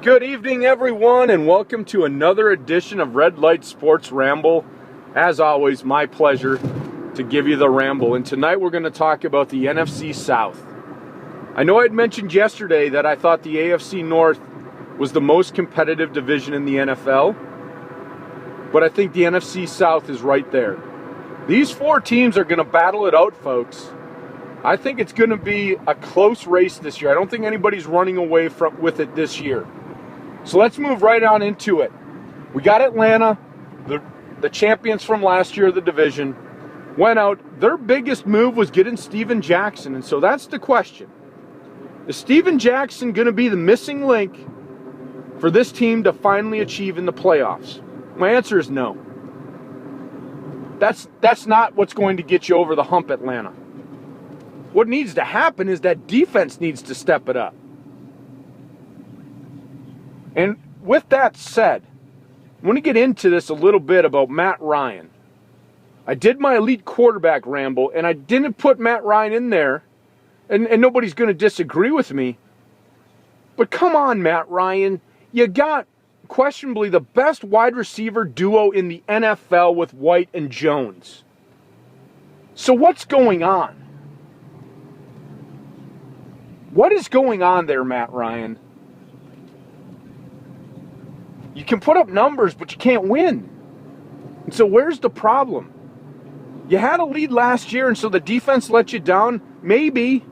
Good evening, everyone, and welcome to another edition of Light Sports Ramble. As always, my pleasure to give you the ramble. And tonight we're going to talk about the NFC South. I know I'd mentioned yesterday that I thought the AFC North was the most competitive division in the NFL, but I think the NFC South is right there. These four teams are going to battle it out, folks. I think it's going to be a close race this year. I don't think anybody's running away with it this year. So let's move right on into it. We got Atlanta, the champions from last year of the division, went out. Their biggest move was getting Steven Jackson, and so that's the question. Is Steven Jackson going to be the missing link for this team to finally achieve in the playoffs? My answer is no. That's not what's going to get you over the hump, Atlanta. What needs to happen is that defense needs to step it up. And with that said, I want to get into this a little bit about Matt Ryan. I did my elite quarterback ramble, and I didn't put Matt Ryan in there, and nobody's going to disagree with me. But come on, Matt Ryan. You got questionably the best wide receiver duo in the NFL with White and Jones. So what's going on? What is going on there, Matt Ryan? You can put up numbers, but you can't win. And so where's the problem? You had a lead last year, and so the defense let you down? Maybe.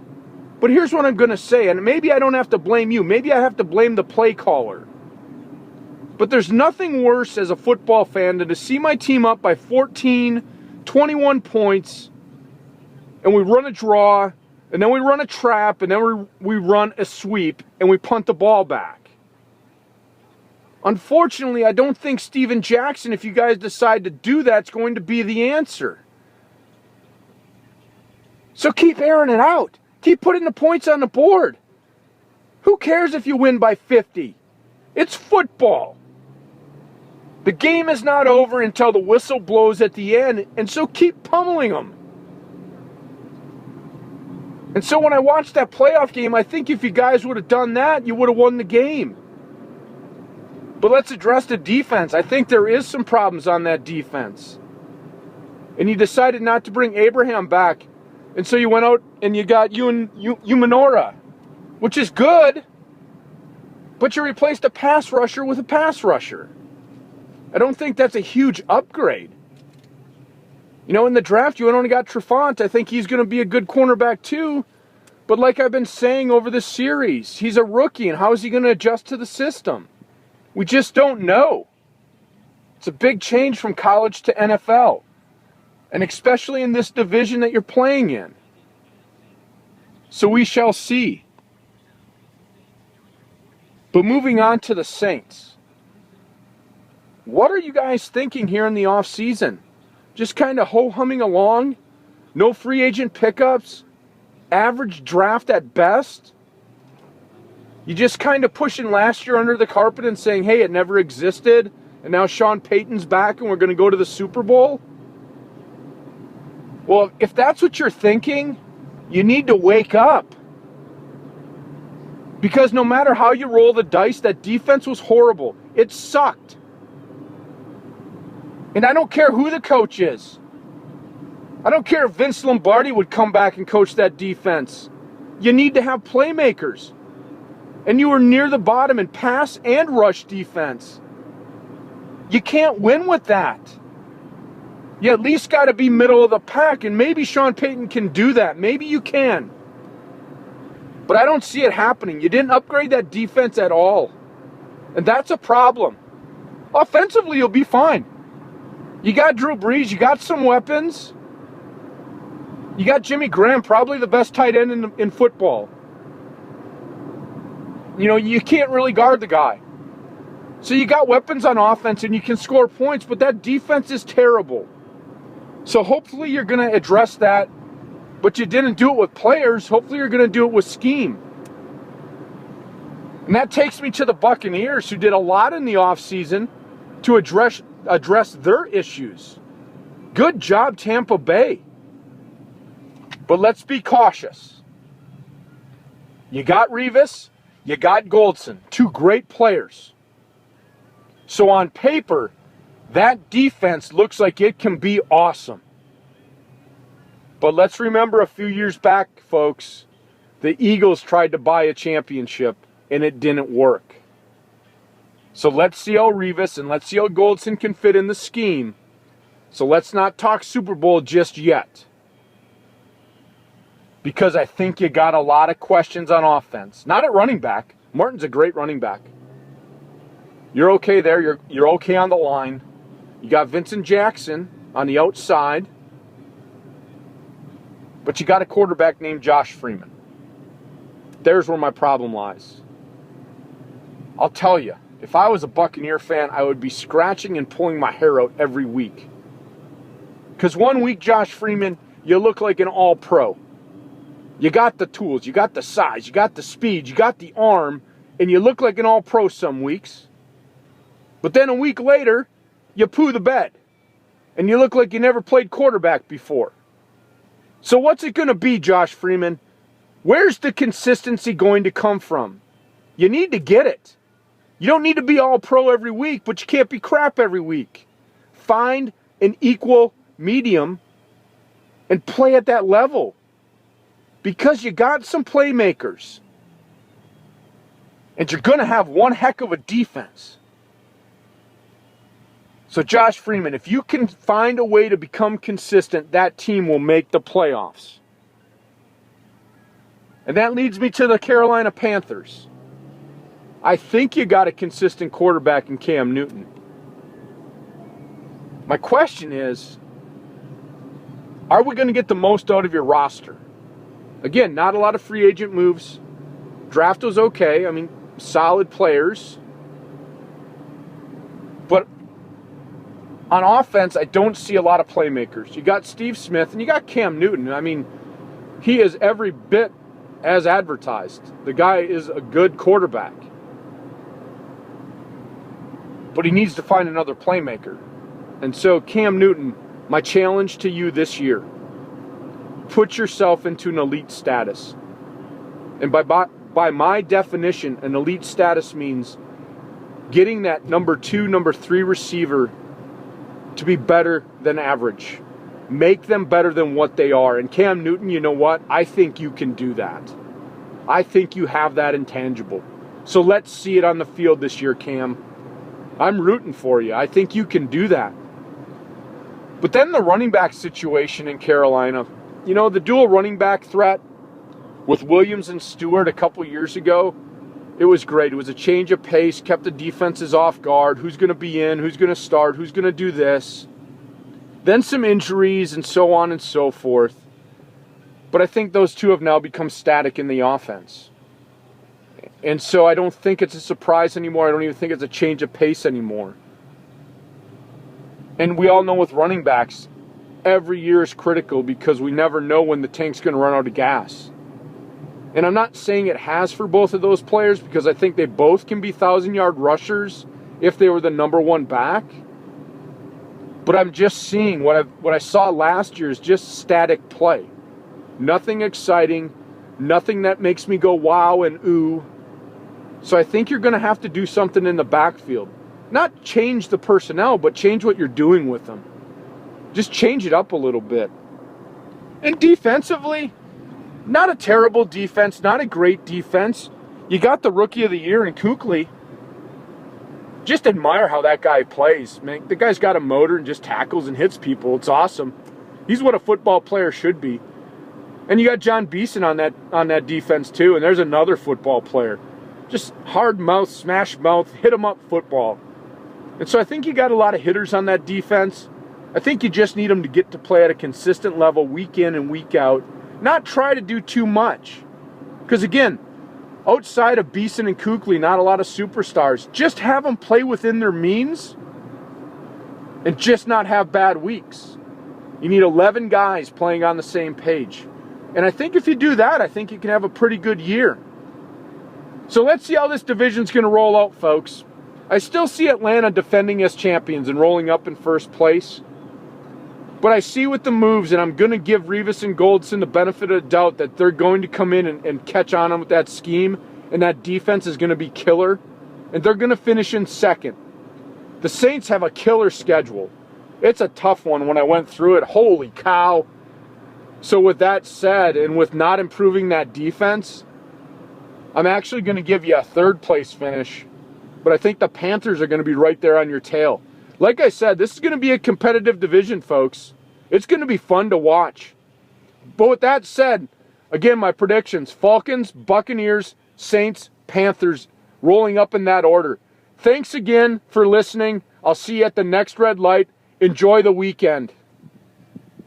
But here's what I'm going to say, and maybe I don't have to blame you. Maybe I have to blame the play caller. But there's nothing worse as a football fan than to see my team up by 14, 21 points, and we run a draw, and then we run a trap, and then we run a sweep, and we punt the ball back. Unfortunately, I don't think Steven Jackson, if you guys decide to do that, is going to be the answer. So keep airing it out. Keep putting the points on the board. Who cares if you win by 50? It's football. The game is not over until the whistle blows at the end, and so keep pummeling them. And so when I watched that playoff game, I think if you guys would have done that, you would have won the game. But let's address the defense. I think there is some problems on that defense. And you decided not to bring Abraham back. And so you went out and you got Umanora, which is good, but you replaced a pass rusher with a pass rusher. I don't think that's a huge upgrade. You know, in the draft, you only got Trufant. I think he's going to be a good cornerback too. But like I've been saying over this series, he's a rookie, and how is he going to adjust to the system? We just don't know. It's a big change from college to NFL, and especially in this division that you're playing in. So we shall see. But moving on to the Saints. What are you guys thinking here in the offseason? Just kind of ho-humming along? No free agent pickups? Average draft at best? You just kind of pushing last year under the carpet and saying, hey, it never existed, and now Sean Payton's back and we're going to go to the Super Bowl? Well, if that's what you're thinking, you need to wake up. Because no matter how you roll the dice, that defense was horrible. It sucked. And I don't care who the coach is. I don't care if Vince Lombardi would come back and coach that defense. You need to have playmakers. And you were near the bottom in pass and rush defense. You can't win with that. You at least got to be middle of the pack, and maybe Sean Payton can do that. Maybe you can. But I don't see it happening. You didn't upgrade that defense at all. And that's a problem. Offensively, you'll be fine. You got Drew Brees. You got some weapons. You got Jimmy Graham, probably the best tight end in football. You know, you can't really guard the guy. So you got weapons on offense and you can score points, but that defense is terrible. So hopefully you're going to address that, but you didn't do it with players. Hopefully you're going to do it with scheme. And that takes me to the Buccaneers, who did a lot in the offseason to address their issues. Good job, Tampa Bay. But let's be cautious. You got Revis. You got Goldson, two great players. So on paper, that defense looks like it can be awesome. But let's remember a few years back, folks, the Eagles tried to buy a championship and it didn't work. So let's see how Revis and let's see how Goldson can fit in the scheme. So let's not talk Super Bowl just yet. Because I think you got a lot of questions on offense. Not at running back. Martin's a great running back. You're okay there. You're okay on the line. You got Vincent Jackson on the outside. But you got a quarterback named Josh Freeman. There's where my problem lies. I'll tell you, if I was a Buccaneer fan, I would be scratching and pulling my hair out every week. Because one week, Josh Freeman, you look like an all-pro. You got the tools, you got the size, you got the speed, you got the arm, and you look like an all-pro some weeks. But then a week later, you poo the bed, and you look like you never played quarterback before. So what's it going to be, Josh Freeman? Where's the consistency going to come from? You need to get it. You don't need to be all-pro every week, but you can't be crap every week. Find an equal medium and play at that level. Because you got some playmakers. And you're going to have one heck of a defense. So Josh Freeman, if you can find a way to become consistent, that team will make the playoffs. And that leads me to the Carolina Panthers. I think you got a consistent quarterback in Cam Newton. My question is, are we going to get the most out of your roster? Again, not a lot of free agent moves. Draft was okay. I mean, solid players. But on offense, I don't see a lot of playmakers. You got Steve Smith and you got Cam Newton. I mean, he is every bit as advertised. The guy is a good quarterback. But he needs to find another playmaker. And so, Cam Newton, my challenge to you this year, put yourself into an elite status. And by my definition, an elite status means getting that number 2, number 3 receiver to be better than average. Make them better than what they are. And Cam Newton, you know what? I think you can do that. I think you have that intangible. So let's see it on the field this year, Cam. I'm rooting for you. I think you can do that. But then the running back situation in Carolina, you know, the dual running back threat with Williams and Stewart a couple years ago, it was great. It was a change of pace, kept the defenses off guard. Who's going to be in? Who's going to start? Who's going to do this? Then some injuries and so on and so forth. But I think those two have now become static in the offense. And so I don't think it's a surprise anymore. I don't even think it's a change of pace anymore. And we all know with running backs, every year is critical because we never know when the tank's going to run out of gas. And I'm not saying it has for both of those players because I think they both can be 1,000-yard rushers if they were the number one back. But I'm just seeing what I saw last year is just static play. Nothing exciting, nothing that makes me go wow and ooh. So I think you're going to have to do something in the backfield. Not change the personnel, but change what you're doing with them. Just change it up a little bit. And defensively, not a terrible defense, not a great defense. You got the Rookie of the Year in Kuechly. Just admire how that guy plays. Man, the guy's got a motor and just tackles and hits people. It's awesome. He's what a football player should be. And you got John Beeson on that defense too, and there's another football player. Just hard mouth, smash mouth, hit 'em up football. And so I think you got a lot of hitters on that defense. I think you just need them to get to play at a consistent level week in and week out. Not try to do too much. Because again, outside of Beeson and Kuechly, not a lot of superstars. Just have them play within their means and just not have bad weeks. You need 11 guys playing on the same page. And I think if you do that, I think you can have a pretty good year. So let's see how this division's going to roll out, folks. I still see Atlanta defending as champions and rolling up in first place. But I see with the moves, and I'm going to give Revis and Goldson the benefit of the doubt that they're going to come in and catch on with that scheme and that defense is going to be killer, and they're going to finish in second. The Saints have a killer schedule. It's a tough one when I went through it. Holy cow. So with that said, and with not improving that defense, I'm actually going to give you a third place finish, but I think the Panthers are going to be right there on your tail. Like I said, this is going to be a competitive division, folks. It's going to be fun to watch. But with that said, again, my predictions: Falcons, Buccaneers, Saints, Panthers, rolling up in that order. Thanks again for listening. I'll see you at the next red light. Enjoy the weekend.